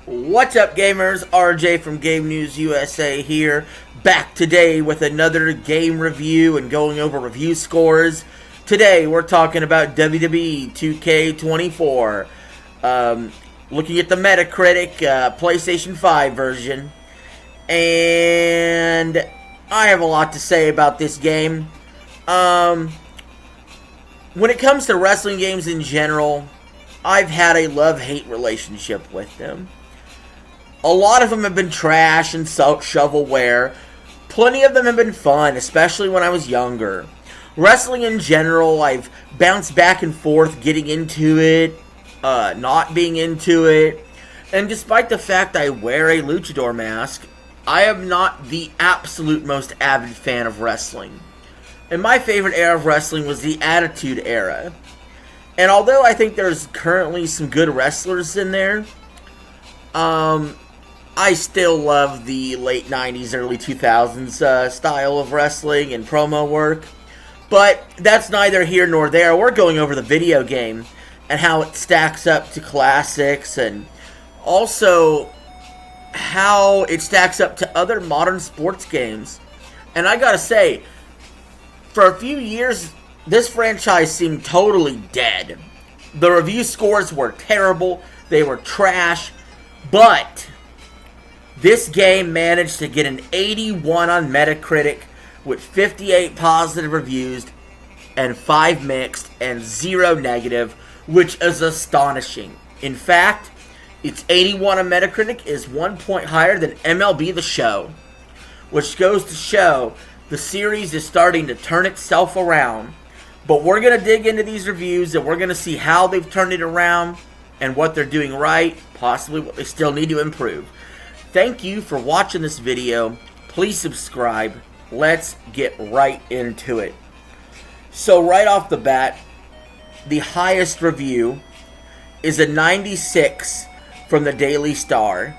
What's up, gamers? RJ from Game News USA here, back today with another game review and going over review scores. Today we're talking about WWE 2K24, looking at the Metacritic PlayStation 5 version, and I have a lot to say about this game. When it comes to wrestling games in general, I've had a love-hate relationship with them. A lot of them have been trash and shovelware. Plenty of them have been fun, especially when I was younger. Wrestling in general, I've bounced back and forth getting into it, not being into it. And despite the fact I wear a luchador mask, I am not the absolute most avid fan of wrestling. And my favorite era of wrestling was the Attitude Era. And although I think there's currently some good wrestlers in there, I still love the late 90s, early 2000s style of wrestling and promo work. But that's neither here nor there. We're going over the video game and how it stacks up to classics, and also how it stacks up to other modern sports games. And I gotta say, for a few years, this franchise seemed totally dead. The review scores were terrible, they were trash, but this game managed to get an 81 on Metacritic with 58 positive reviews and 5 mixed and 0 negative, which is astonishing. In fact, its 81 on Metacritic is 1 point higher than MLB The Show, which goes to show the series is starting to turn itself around. But we're going to dig into these reviews and we're going to see how they've turned it around and what they're doing right, possibly what they still need to improve. Thank you for watching this video. Please subscribe. Let's get right into it. So right off the bat, the highest review is a 96 from the Daily Star,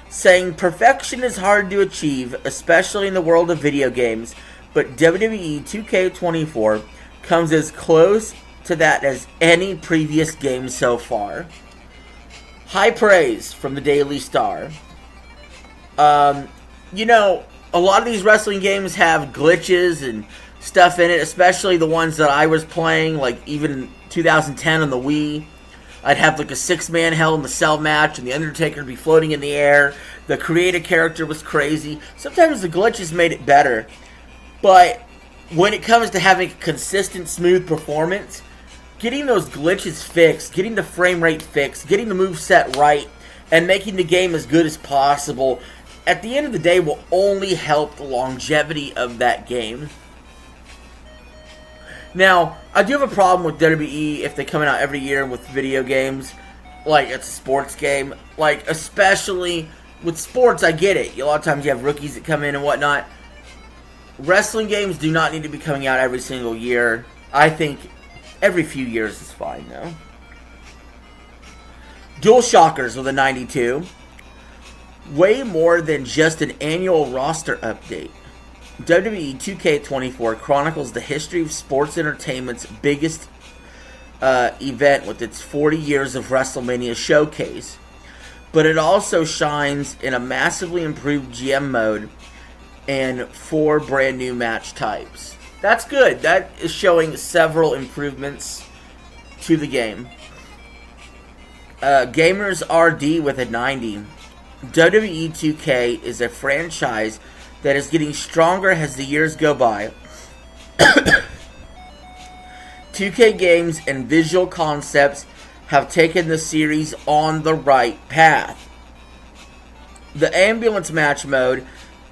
saying perfection is hard to achieve, especially in the world of video games, but WWE 2K24 comes as close to that as any previous game so far. High praise from the Daily Star. You know, a lot of these wrestling games have glitches and stuff in it, especially the ones that I was playing, like even in 2010 on the Wii. I'd have like a 6-man Hell in the Cell match, and the Undertaker would be floating in the air. The creative character was crazy. Sometimes the glitches made it better, but when it comes to having a consistent, smooth performance, getting those glitches fixed, getting the frame rate fixed, getting the moveset right, and making the game as good as possible, at the end of the day, will only help the longevity of that game. Now, I do have a problem with WWE if they come out every year with video games, like it's a sports game. Like, especially with sports, I get it. A lot of times you have rookies that come in and whatnot. Wrestling games do not need to be coming out every single year. I think every few years is fine, though. Dual Shockers with a 92. Way more than just an annual roster update. WWE 2K24 chronicles the history of sports entertainment's biggest event with its 40 years of WrestleMania showcase, but it also shines in a massively improved GM mode and 4 brand new match types. That's good. That is showing several improvements to the game. Gamers RD with a 90. WWE 2K is a franchise that is getting stronger as the years go by. 2K games and visual concepts have taken the series on the right path. The ambulance match mode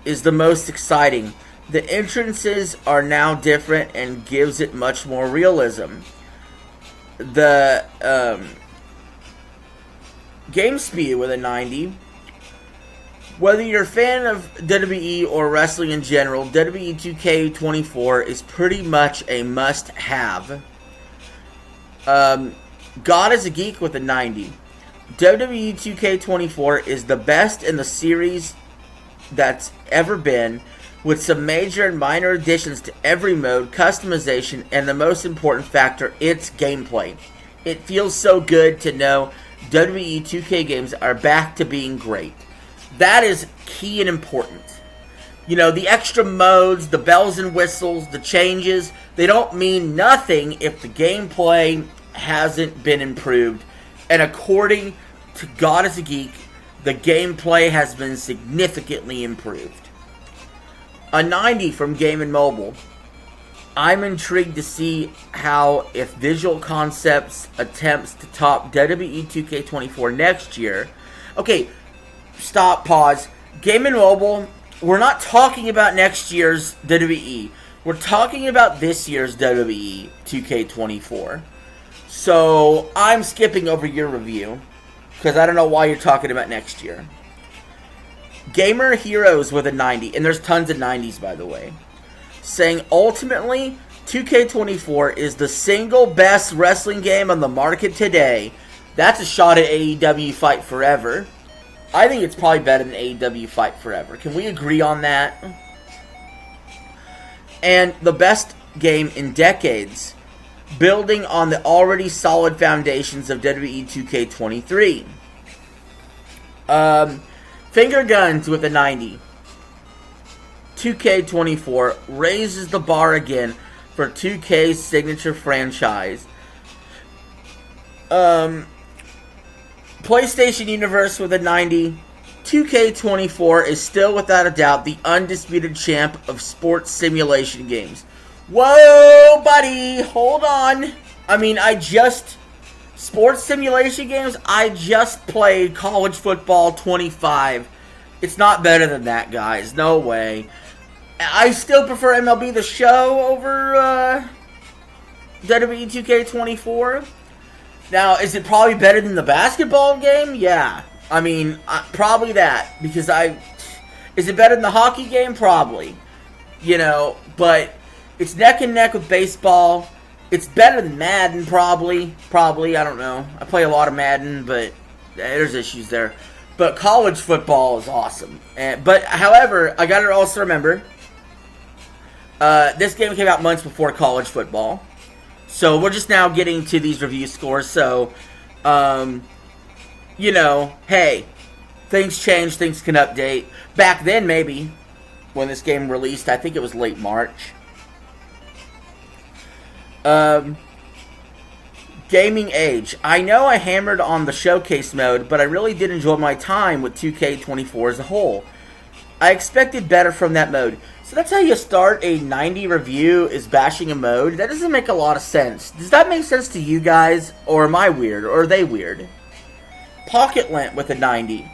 is the most exciting. The entrances are now different and gives it much more realism. The game speed with a 90. Whether you're a fan of WWE or wrestling in general, WWE 2K24 is pretty much a must-have. God is a Geek with a 90. WWE 2K24 is the best in the series that's ever been, with some major and minor additions to every mode, customization, and the most important factor, its gameplay. It feels so good to know WWE 2K games are back to being great. That is key and important. You know, the extra modes, the bells and whistles, the changes, they don't mean nothing if the gameplay hasn't been improved. And according to God is a Geek, the gameplay has been significantly improved. A 90 from Game & Mobile. I'm intrigued to see how, if Visual Concepts attempts to top WWE 2K24 next year. Okay, stop, pause. Game & Mobile, we're not talking about next year's WWE. We're talking about this year's WWE 2K24. So, I'm skipping over your review, because I don't know why you're talking about next year. Gamer Heroes with a 90, and there's tons of 90s, by the way, saying ultimately 2K24 is the single best wrestling game on the market today. That's a shot at AEW Fight Forever. I think it's probably better than AEW Fight Forever. Can we agree on that? And the best game in decades, building on the already solid foundations of WWE 2K23. Finger Guns with a 90. 2K24 raises the bar again for 2K's signature franchise. PlayStation Universe with a 90. 2K24 is still without a doubt the undisputed champ of sports simulation games. Whoa, buddy, hold on. I mean, sports simulation games, I just played College Football 25. It's not better than that, guys. No way. I still prefer MLB The Show over WWE 2K24. Now, is it probably better than the basketball game? Yeah. I mean, probably that. Because is it better than the hockey game? Probably. You know, but it's neck and neck with baseball. It's better than Madden, probably. Probably, I don't know. I play a lot of Madden, but there's issues there. But college football is awesome. But, however, I gotta also remember, this game came out months before college football. So, we're just now getting to these review scores. So, you know, hey, things change, things can update. Back then, maybe, when this game released, I think it was late March. Gaming Age. I know I hammered on the showcase mode, but I really did enjoy my time with 2K24 as a whole. I expected better from that mode. So that's how you start a 90 review, is bashing a mode? That doesn't make a lot of sense. Does that make sense to you guys? Or am I weird? Or are they weird? Pocket Lint with a 90.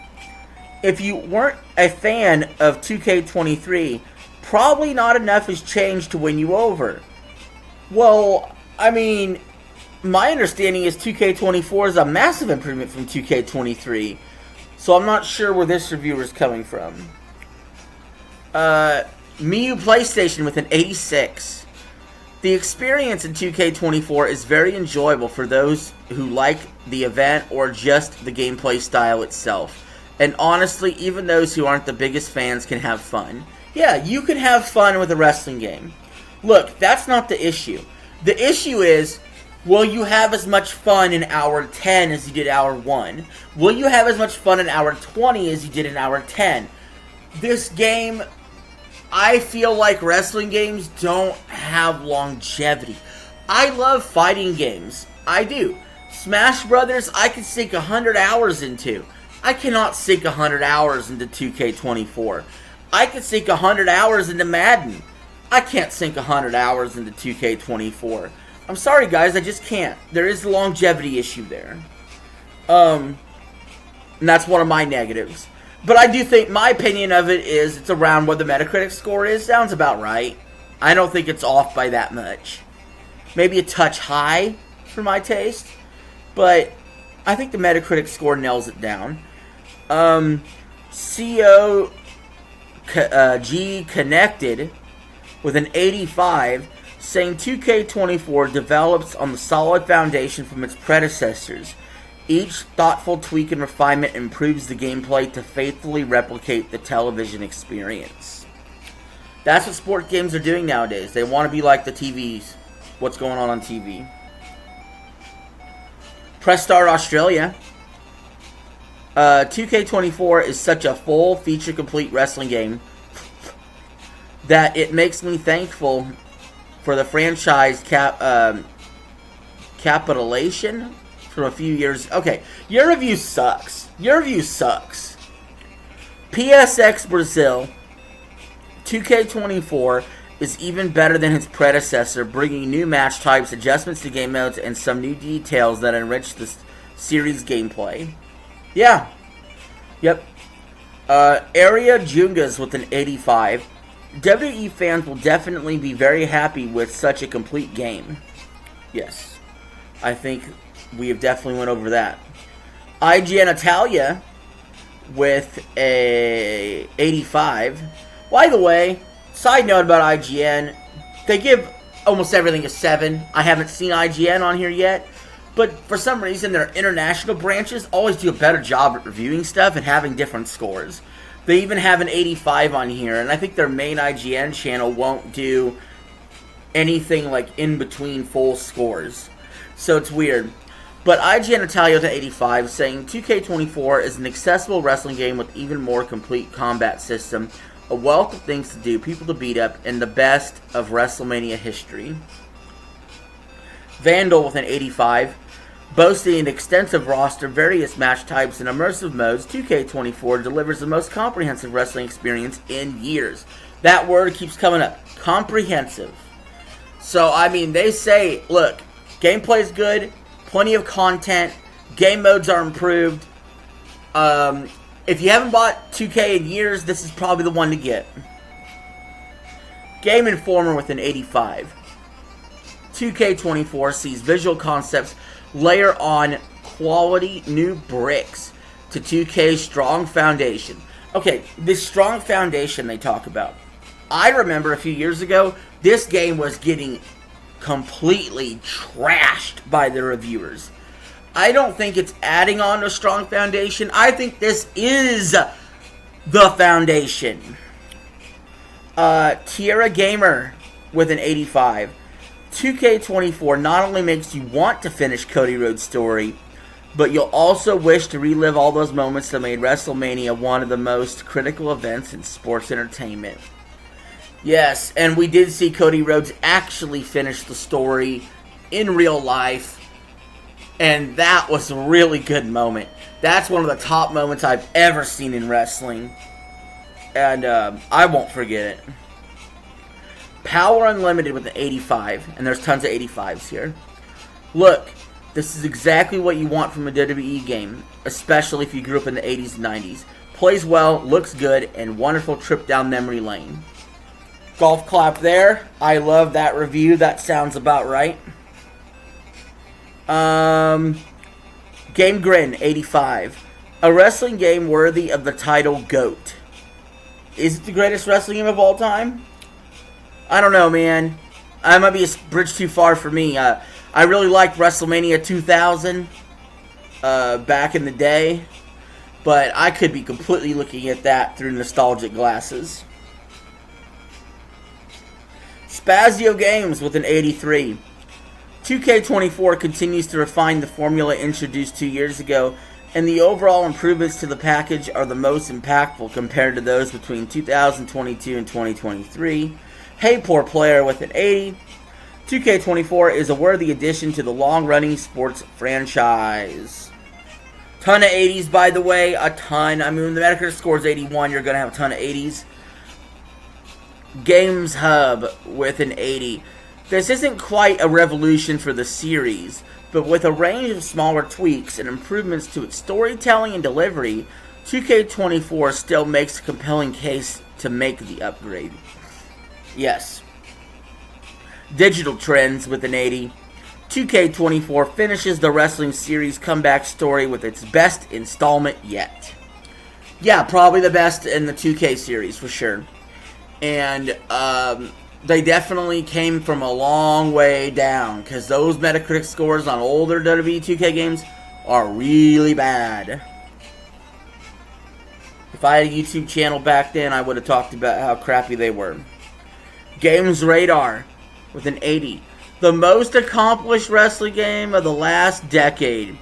If you weren't a fan of 2K23, probably not enough has changed to win you over. Well, I mean, my understanding is 2K24 is a massive improvement from 2K23. So I'm not sure where this reviewer is coming from. Miu PlayStation with an 86. The experience in 2K24 is very enjoyable for those who like the event or just the gameplay style itself. And honestly, even those who aren't the biggest fans can have fun. Yeah, you can have fun with a wrestling game. Look, that's not the issue. The issue is, will you have as much fun in hour 10 as you did hour 1? Will you have as much fun in hour 20 as you did in hour 10? This game, I feel like wrestling games don't have longevity. I love fighting games. I do. Smash Brothers, I can sink 100 hours into. I cannot sink 100 hours into 2K24. I can sink 100 hours into Madden. I can't sink 100 hours into 2K24. I'm sorry, guys, I just can't. There is a longevity issue there. And that's one of my negatives. But I do think my opinion of it is it's around what the Metacritic score is. Sounds about right. I don't think it's off by that much. Maybe a touch high for my taste. But I think the Metacritic score nails it down. COG Connected with an 85, saying 2K24 develops on the solid foundation from its predecessors. Each thoughtful tweak and refinement improves the gameplay to faithfully replicate the television experience. That's what sport games are doing nowadays. They want to be like the TVs. What's going on TV. Press Start Australia 2K24 is such a full, feature-complete wrestling game that it makes me thankful for the franchise capitulation from a few years. Okay, your review sucks. Your review sucks. PSX Brazil 2K24 is even better than its predecessor, bringing new match types, adjustments to game modes, and some new details that enrich the series gameplay. Yeah. Yep. Area Jungas with an 85. WWE fans will definitely be very happy with such a complete game. Yes. I think we have definitely went over that. IGN Italia with a 85. By the way, side note about IGN, they give almost everything a 7. I haven't seen IGN on here yet, but for some reason their international branches always do a better job at reviewing stuff and having different scores. They even have an 85 on here, and I think their main IGN channel won't do anything like in between full scores. So it's weird. But IGN Italia with an 85, saying 2K24 is an accessible wrestling game with even more complete combat system, a wealth of things to do, people to beat up, and the best of WrestleMania history. Vandal with an 85, boasting an extensive roster, various match types, and immersive modes, 2K24 delivers the most comprehensive wrestling experience in years. That word keeps coming up. Comprehensive. So, I mean, they say, look, gameplay is good, plenty of content, game modes are improved. If you haven't bought 2K in years, this is probably the one to get. Game Informer with an 85. 2K24 sees visual concepts layer on quality new bricks to 2K's strong foundation. Okay, this strong foundation they talk about. I remember a few years ago, this game was getting completely trashed by the reviewers. I don't think it's adding on to a strong foundation. I think this is the foundation. Tierra Gamer with an 85. 2K24 not only makes you want to finish Cody Rhodes' story, but you'll also wish to relive all those moments that made WrestleMania one of the most critical events in sports entertainment. Yes, and we did see Cody Rhodes actually finish the story in real life, and that was a really good moment. That's one of the top moments I've ever seen in wrestling, and I won't forget it. Power Unlimited with an 85, and there's tons of 85s here. Look, this is exactly what you want from a WWE game, especially if you grew up in the 80s and 90s. Plays well, looks good, and wonderful trip down memory lane. Golf clap there. I love that review. That sounds about right. Game Grin, 85. A wrestling game worthy of the title GOAT. Is it the greatest wrestling game of all time? I don't know, man. I might be a bridge too far for me. I really liked WrestleMania 2000 back in the day, but I could be completely looking at that through nostalgic glasses. Spazio Games with an 83. 2K24 continues to refine the formula introduced 2 years ago, and the overall improvements to the package are the most impactful compared to those between 2022 and 2023. Hey Poor Player with an 80. 2K24 is a worthy addition to the long-running sports franchise. Ton of 80s, by the way. A ton. I mean, when the Metacritic score is 81, you're going to have a ton of 80s. Games Hub with an 80. This isn't quite a revolution for the series, but with a range of smaller tweaks and improvements to its storytelling and delivery, 2K24 still makes a compelling case to make the upgrade. Yes. Digital Trends with an 80. 2K24 finishes the wrestling series comeback story with its best installment yet. Yeah, probably the best in the 2K series for sure. And they definitely came from a long way down, because those Metacritic scores on older WWE 2K games are really bad. If I had a YouTube channel back then, I would have talked about how crappy they were. Games Radar with an 80. The most accomplished wrestling game of the last decade.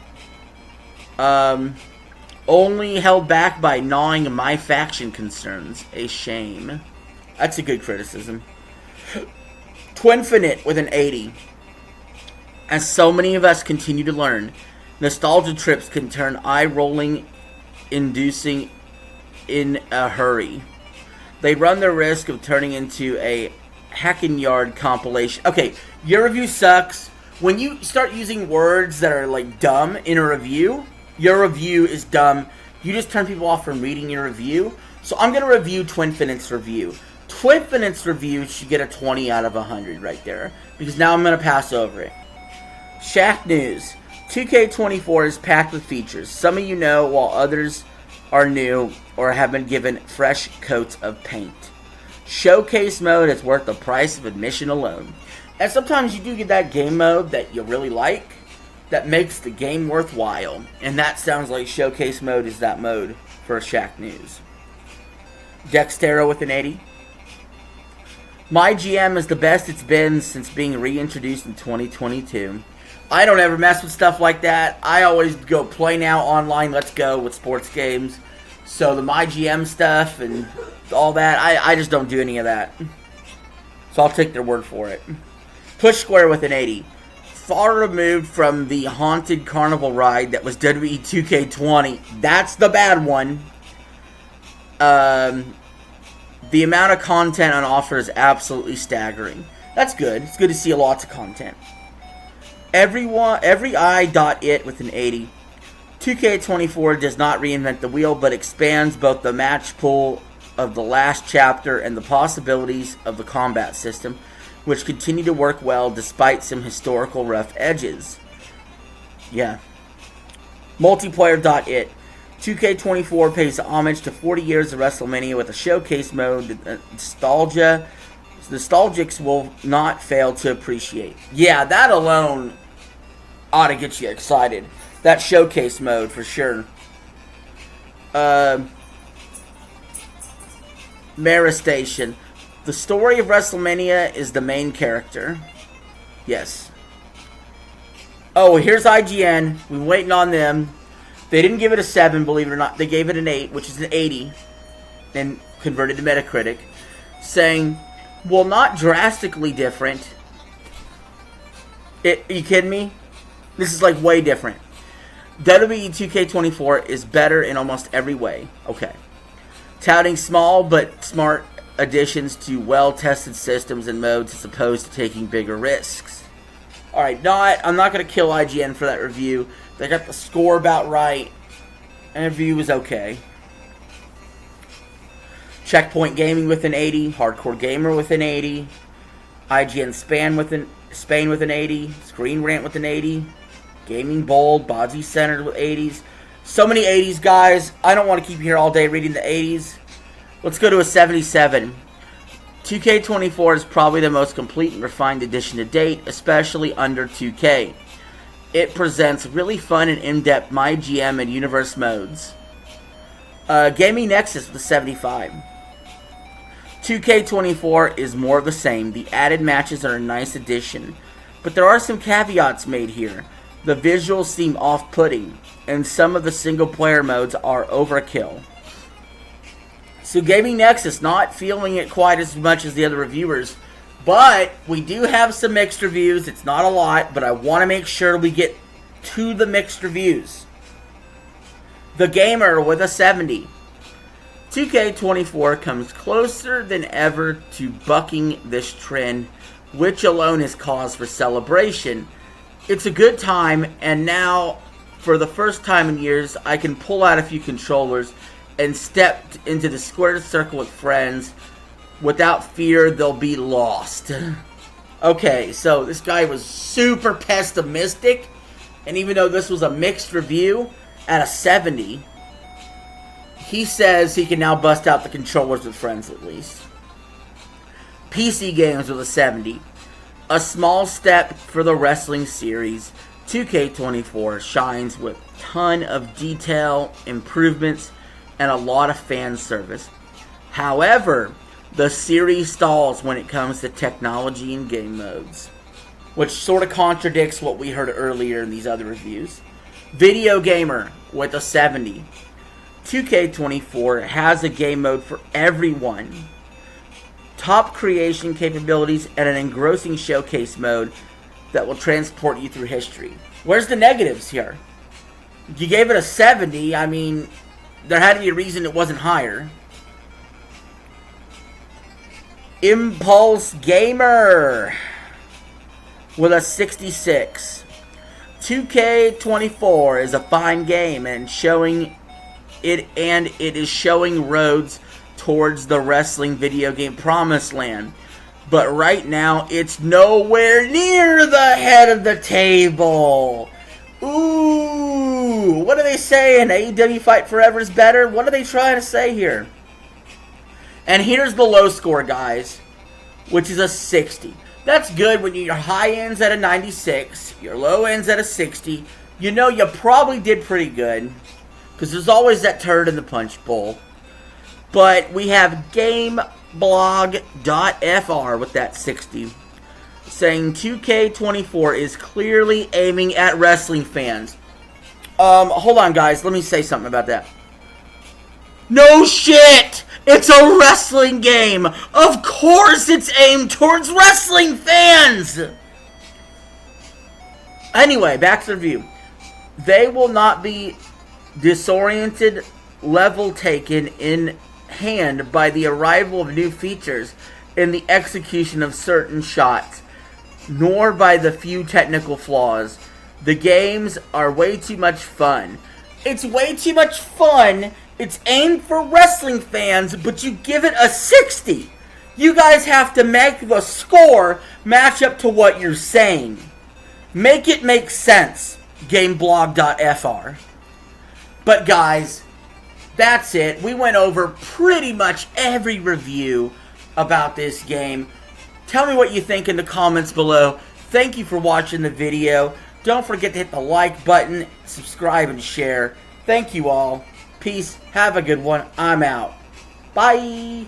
Only held back by gnawing my faction concerns. A shame. That's a good criticism. Twinfinite with an 80. As so many of us continue to learn, nostalgia trips can turn eye-rolling, inducing in a hurry. They run the risk of turning into a hacking yard compilation. Okay, your review sucks. When you start using words that are like dumb in a review, your review is dumb. You just turn people off from reading your review. So I'm going to review Twinfinite's review. Twinfinite's review should get a 20 out of 100 right there, because now I'm going to pass over it. Shaq News. 2K24 is packed with features. Some of you know, while others are new or have been given fresh coats of paint. Showcase mode is worth the price of admission alone. And sometimes you do get that game mode that you really like that makes the game worthwhile. And that sounds like Showcase mode is that mode for Shaq News. Dextero with an 80. My GM is the best it's been since being reintroduced in 2022. I don't ever mess with stuff like that. I always go play now online, let's go with sports games. So the My GM stuff and all that, I just don't do any of that. So I'll take their word for it. Push Square with an 80. Far removed from the haunted carnival ride that was WWE 2K20. That's the bad one. The amount of content on offer is absolutely staggering. That's good. It's good to see lots of content. Every eye.it with an 80. 2K24 does not reinvent the wheel, but expands both the match pool of the last chapter and the possibilities of the combat system, which continue to work well despite some historical rough edges. Yeah. Multiplayer.it. 2K24 pays homage to 40 years of WrestleMania with a showcase mode that nostalgics will not fail to appreciate. Yeah, that alone ought to get you excited. That showcase mode for sure. Mara Station. The story of WrestleMania is the main character. Yes. Oh, here's IGN. We're waiting on them. They didn't give it a 7, believe it or not. They gave it an 8, which is an 80, and converted to Metacritic, saying, well, not drastically different. Are you kidding me? This is like way different. WWE 2K24 is better in almost every way. Okay. Touting small but smart additions to well-tested systems and modes as opposed to taking bigger risks. Alright, I'm not going to kill IGN for that review. They got the score about right, and the review was okay. Checkpoint Gaming with an 80, Hardcore Gamer with an 80, IGN Spain with an 80, Screen Rant with an 80, Gaming Bold, Bodsy Centered with 80s. So many 80s, guys. I don't want to keep you here all day reading the 80s. Let's go to a 77. 2K24 is probably the most complete and refined edition to date, especially under 2K. It presents really fun and in-depth My GM and Universe modes. Gaming Nexus with a 75. 2K24 is more of the same. The added matches are a nice addition, but there are some caveats made here. The visuals seem off-putting, and some of the single-player modes are overkill. So Gaming Nexus, not feeling it quite as much as the other reviewers, but we do have some mixed reviews. It's not a lot, but I want to make sure we get to the mixed reviews. The Gamer with a 70. 2K24 comes closer than ever to bucking this trend, which alone is cause for celebration. It's a good time, and now, for the first time in years, I can pull out a few controllers and step into the square circle with friends without fear they'll be lost. Okay, so this guy was super pessimistic, and even though this was a mixed review, at a 70, he says he can now bust out the controllers with friends at least. PC Games with a 70. A small step for the wrestling series. 2K24 shines with a ton of detail, improvements, and a lot of fan service. However, the series stalls when it comes to technology and game modes, which sort of contradicts what we heard earlier in these other reviews. Video Gamer with a 70. 2K24 has a game mode for everyone, top creation capabilities, and an engrossing showcase mode that will transport you through history. Where's the negatives here? You gave it a 70. I mean, there had to be a reason it wasn't higher. Impulse Gamer with a 66. 2K24 is a fine game and it is showing roads towards the wrestling video game promised land. But right now, it's nowhere near the head of the table. Ooh, what are they saying? AEW Fight Forever is better? What are they trying to say here? And here's the low score, guys, which is a 60. That's good when your high end's at a 96, your low end's at a 60. You know you probably did pretty good, because there's always that turd in the punch bowl. But we have GameBlog.fr with that 60, saying 2K24 is clearly aiming at wrestling fans. Hold on, guys. Let me say something about that. No shit! It's a wrestling game! Of course it's aimed towards wrestling fans! Anyway, back to the review. They will not be disoriented, level taken in hand by the arrival of new features in the execution of certain shots, nor by the few technical flaws. The games are way too much fun. It's way too much fun. It's aimed for wrestling fans, but you give it a 60. You guys have to make the score match up to what you're saying. Make it make sense, GameBlog.fr. But guys, that's it. We went over pretty much every review about this game. Tell me what you think in the comments below. Thank you for watching the video. Don't forget to hit the like button, subscribe, and share. Thank you all. Peace. Have a good one. I'm out. Bye.